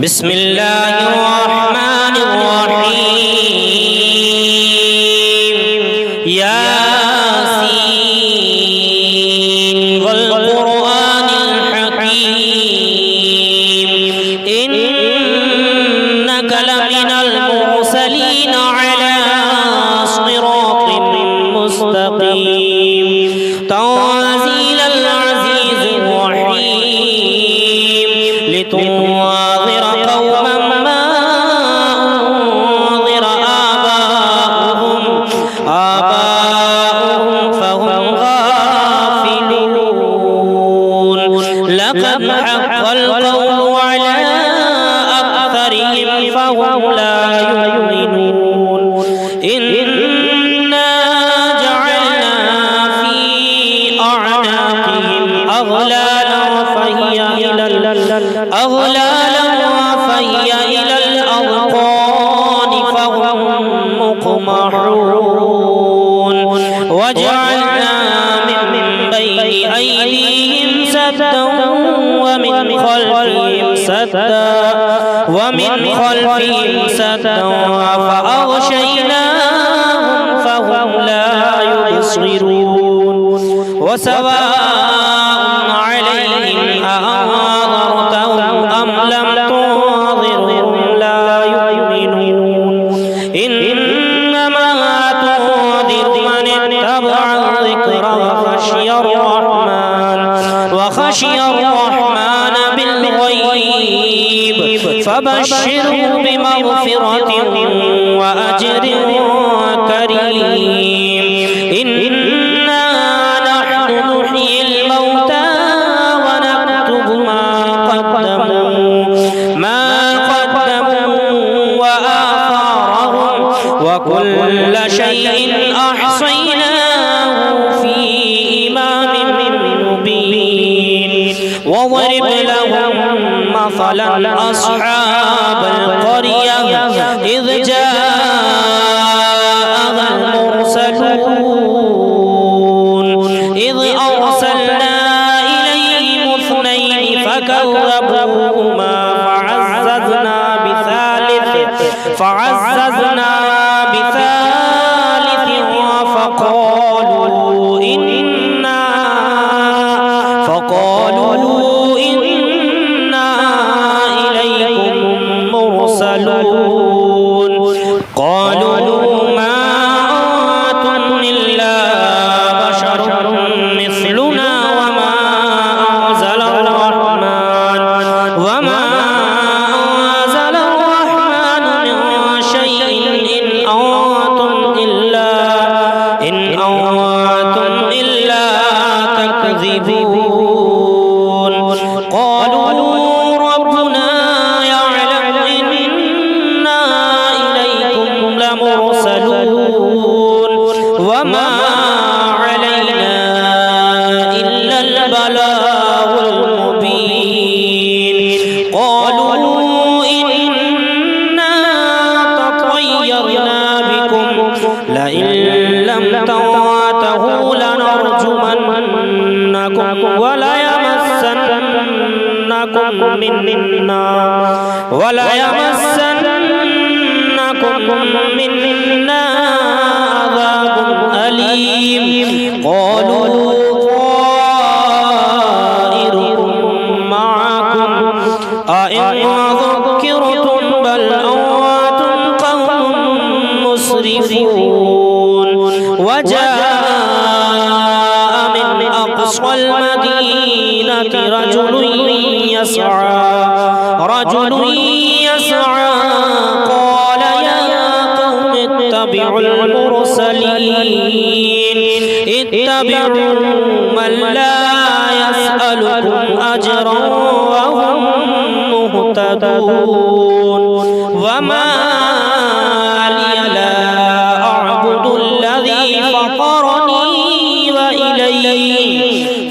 بسم الله الرحمن الرحيم ياسين والقرآن الحكيم إنك لمن المرسلين على صراط مستقيم تنزيل العزيز الرحيم لتنذر قوما ما أنذر آباؤهم فهم غافلون لقد حق القول على أكثرهم فهم لا يؤمنون إنا جعلنا في أعناقهم أغلالا فهي إلى الأذقان فهم مقمحون وجعلنا من بين أيديهم سدا ومن خلفهم سدا فأغشيناهم فهم لا يبصرون وسواء عليهم أأنذرتهم أم لم تنذرهم لا يؤمنون إنما تنذر من اتبع الذكر وخشي الرحمن بالغيب فبشره بمغفرة وأجر كريم إنا نحن نحيي الموتى ونكتب ما قدموا وآثارهم وكل شيء أحصيناه في إمام مبين واضرب لهم مثلا أصحاب القرية إذ جاءها المرسلون إذ أرسلنا إليهم اثنين فكذبوهما فعززنا بثالث فقالوا إنا إليكم مرسلون قالوا ما أنتم إلا بشر مثلنا وما أنزل الرحمن من شيء إن أنتم إلا تكذبون قالوا ربنا يعلم إنا إليكم لمرسلون وما علينا إلا البلاغ المبين قالوا إنا تطيرنا بكم لئن لم تنتهوا لنرجمنكم وليمسنكم منا عذاب أليم قالوا طائركم معكم أئن ذكرتم بل أنتم قوم مسرفون وجاء من أقصى المدينة رجل يسعى قال يا قوم اتبعوا من لا يسألكم أجرا وهم مهتدون وما لي لا أعبد الذي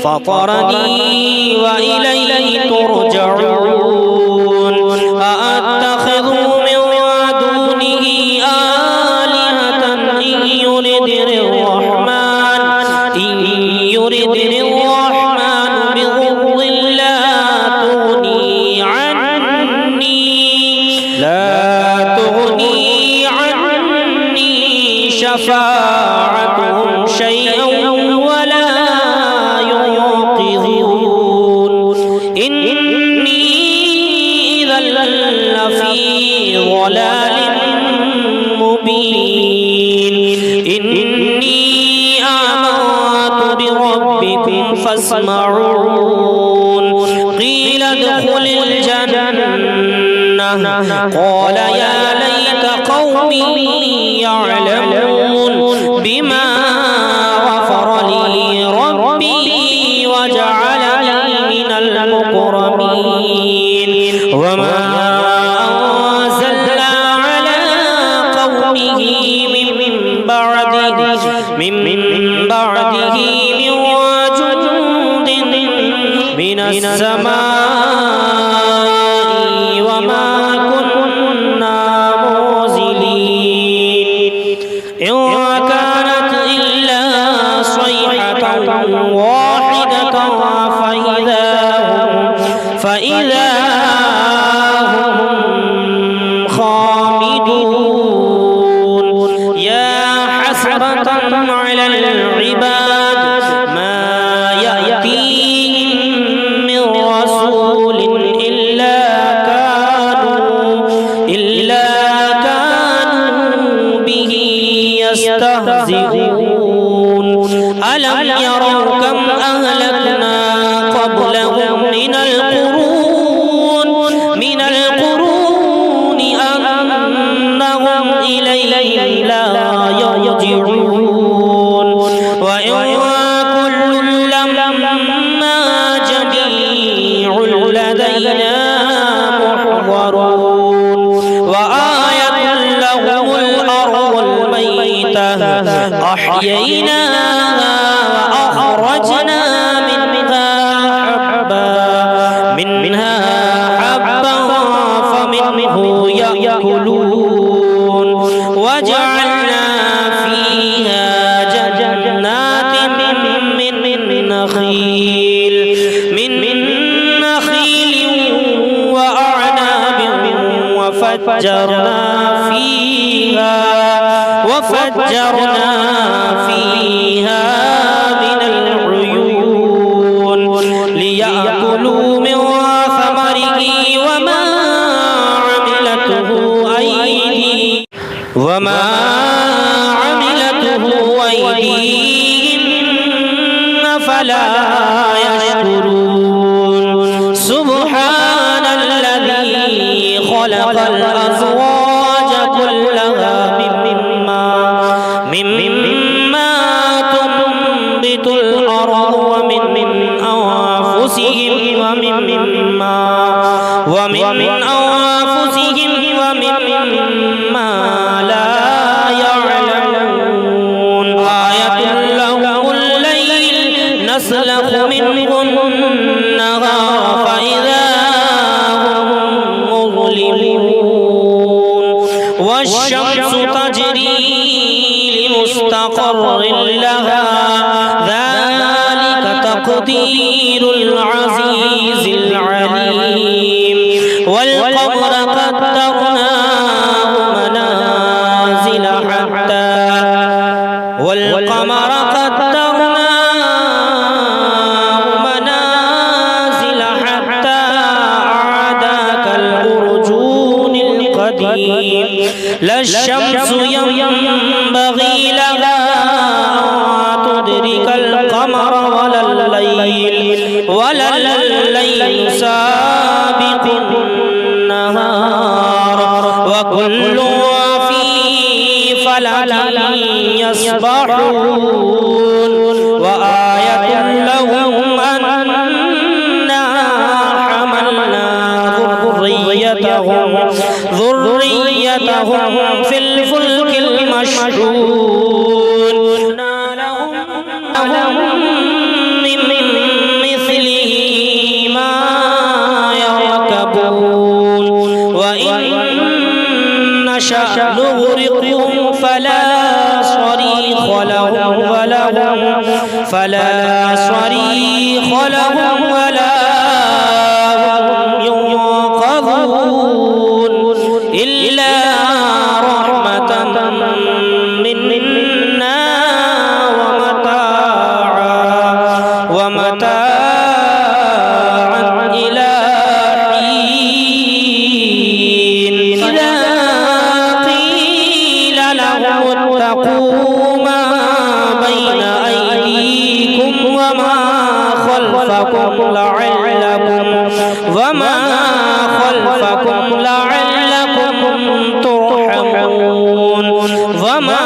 فطرني وإليه ترجعون أأتخذ من دونه آلهة إن يردني الرحمن بضر لا تغني عني لا تغني عني شفاعتهم شيئا ولا ينقذون إني إذا لفي ضلال مبين إني آمنت بربكم فاسمعون قيل ادخل الجنة قال يا ليت قومي يعلمون بما غفر لي ربي وجعلني من المكرمين وما أنزلنا على قومه من بعده من جند من السماء وما كنا منزلين إن كانت إلا صيحة واحدة فإذا هم خامدون يا حسرة على العباد ما يأتيهم من رسول إلا كانوا به يستهزئون ألم يروا كم أهلكنا قبلهم من القرون أنهم إليه لا يرجعون وإن كل لما جميع لدينا محضرون وآية لهم الأرض الميتة أحييناها وأخرجنا منها حبا فمنه يأكلون وجعلنا فيها جنات من نخيل وأعناب وفجرنا فيها من العيون ليأكلوا من ثمره وما عملته أيديهم فلا يشكرون سبحان الذي خلق الأزواج كلها مما تنبت الأرض ومن أنفسهم ومما لا يعلمون آية لهم الليل نسلخ منه النهار فإذا هم مظلمون والشمس تجري لمستقر لها ذلك تقدير العزيز العليم والقمر قدرناه منازل حتى عاد كالأرجون القديم لا الشمس ينبغي لها أن تدرك القمر ولا الليل سابق النهار وكل في فلك يسبحون وآية لهم أنا حملنا ذريتهم في الفلك المشحون لهم من مثله ما يركبون وإن نشأ نغرقهم فلا صريخ لهم ولا هم ينقذون إلا رحمة منا ومتاعا إلى حين إذا قيل لهم اتقوا ما بين أيديكم وما خلفكم لعلكم ترحمون وما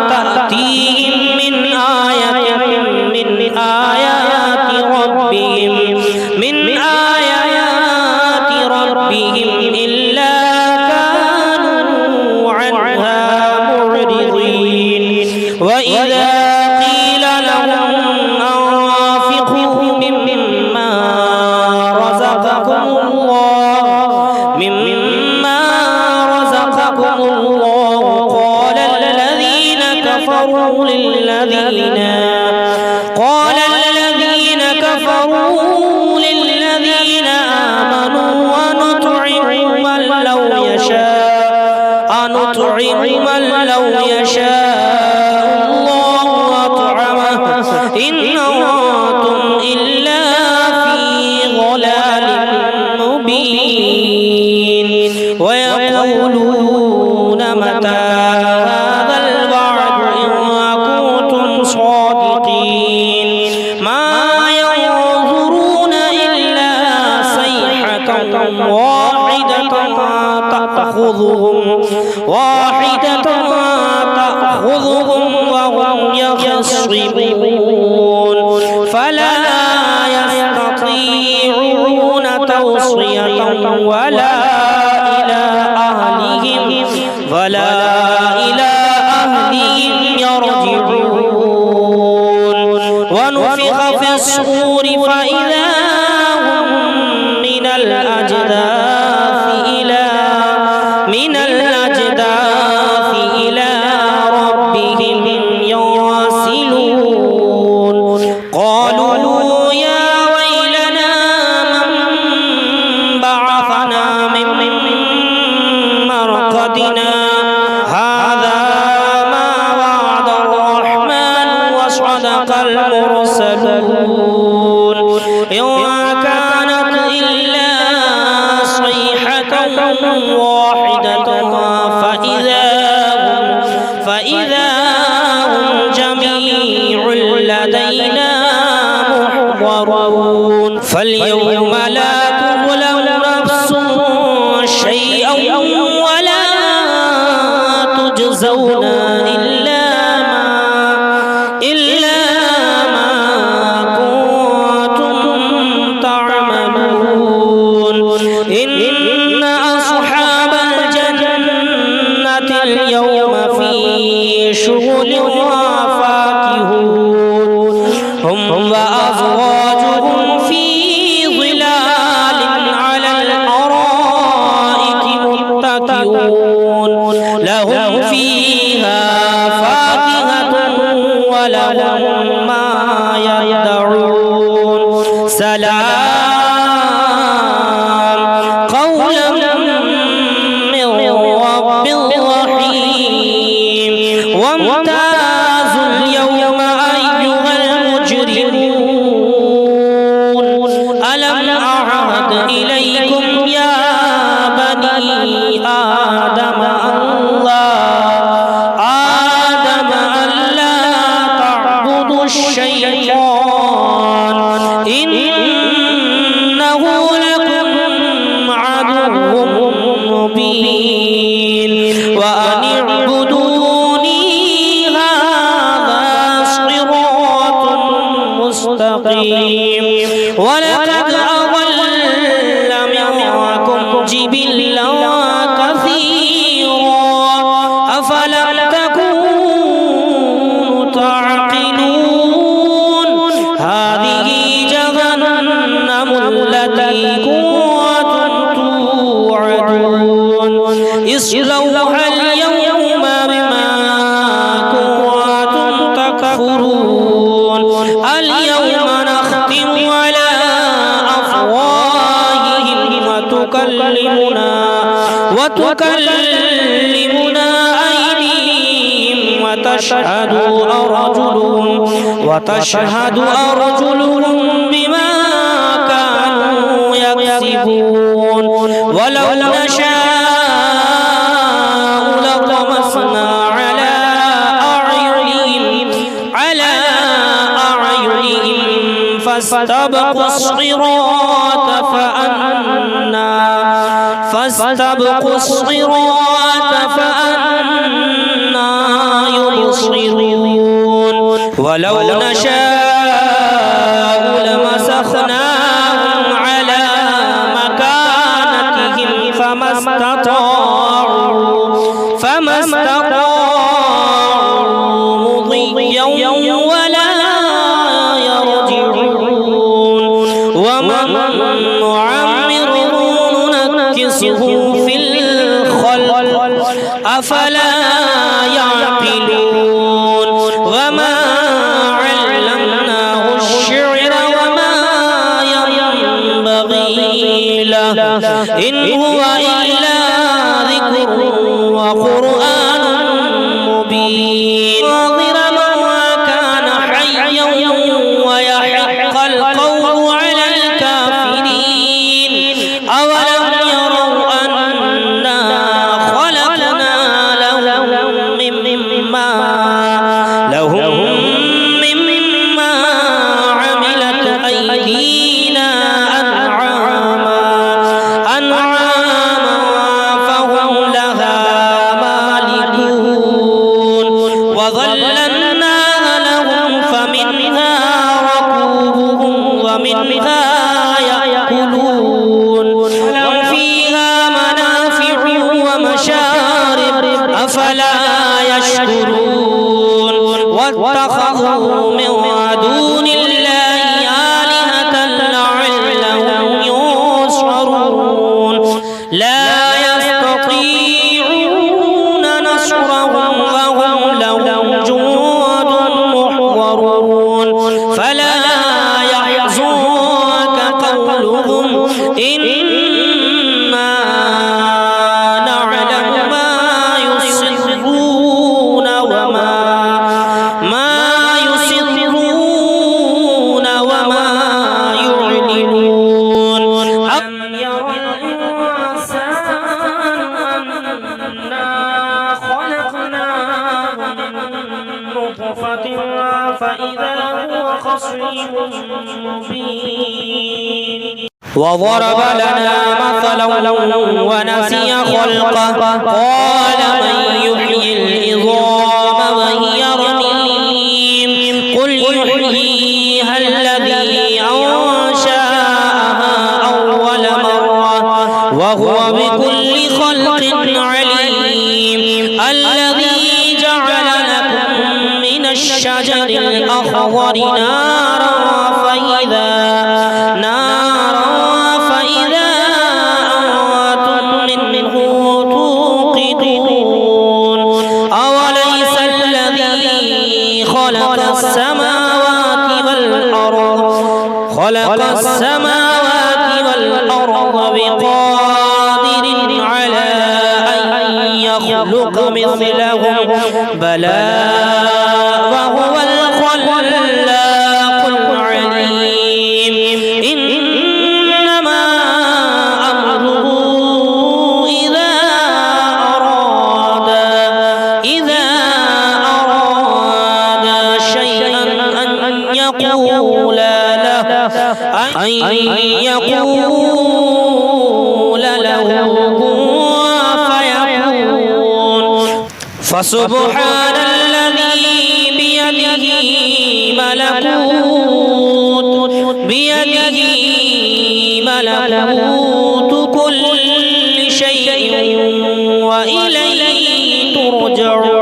تأتيهم من آية من آيات ربهم إلا كانوا عنها معرضين وإذا قيل لهم أنفقوا مما رزقكم الله قال الذين كفروا للذين آمنوا أنطعم من لو يشاء الله أطعمه إن أنتم إلا في ضلال مبين ويقولون متى هذا الوعد إن كنتم صادقين ما ينظرون إلا صيحة واحدة تأخذهم وهم يخصمون فلا يستطيعون توصية ولا إلى أهلهم يرجعون ونفخ في الصور فإذا هم من الأجداث إلى ربهم ينسلون قالوا يا ويلنا من بعثنا من مرقدنا هذا ما وعد الرحمن وصدق المرسلون إن كانت إلا صيحة واحدة فإذا هم جميع لدينا محضرون فاليوم لا تظلم نفس شيئا ولا تجزون إلا ما كنتم تعملون إن أصحاب الجنة اليوم في شغل فاكهون هم وأزواجهم في ظلال على الأرائك متكئون لهم فيها فاكهة ولهم ما يدعون سلام قولا من رب رحيم وامتازوا اليوم أيها المجرمون ألم أعهد إليكم يا بني آدم ألا تعبدوا الشيطان إنه لكم عدو مبين وأن اعبدوني هذا صراط مستقيم ولقد أضل منكم جبلا كثيرا أفلم تكونوا تعقلون هذه جهنم التي كنتم توعدون اصلوها اليوم بما كنتم تكفرون اليوم نختم على أفواههم وتكلمنا وتكلمنا أيديهم وتشهد أرجلهم بما كانوا يكسبون ولو نشاء لطمسنا على أعينهم فاستبقوا الصراط فأنا يبصرون ولو نشاء لمسخناهم على مكانتهم فما استطاعوا مضيا ولا يرجعون ومن نعمره ننكسه في الخلق أفلا يعقلون وما علمناه الشعر وما ينبغي له إن هو إلا ذكر وقرآن مبين ناظر ما كان حيا ويحق القول على الكافرين أولم يروا أنا خلقنا لهم مما عملت أيدينا أنعاما فهم لها مالكون وظللناها لهم فمنها ركوبهم ومنها يأكلون لهم فيها منافع ومشارب أفلا يشكرون واتخذوا من دون الله آلهة لعلهم ينصرون لا يستطيعون نصرهم وهم لهم جند محضرون فلا يحزنك قولهم إنا نعلم ما يسرون وما يعلنون أم يرى الإنسان أنا خلقناه من نطفة فإذا هو خصيم مبين وضرب لنا مثلا ونسي خلقه قال من يحيي العظام وهي رميم قل يحييها الذي أنشأها أول مرة وهو بكل خلق عليم الذي جعل لكم من الشجر الأخضر نارا فإذا أنتم منه توقدون أوليس الذي خلق السماوات والأرض بقادر على أن يخلق مثلهم بلى وهو الخلاق العليم إنما أمره إذا أراد شيئا أن يقول له كن فيكون فسبحان الذي بيده ملكوت كل شيء وإليه ترجعون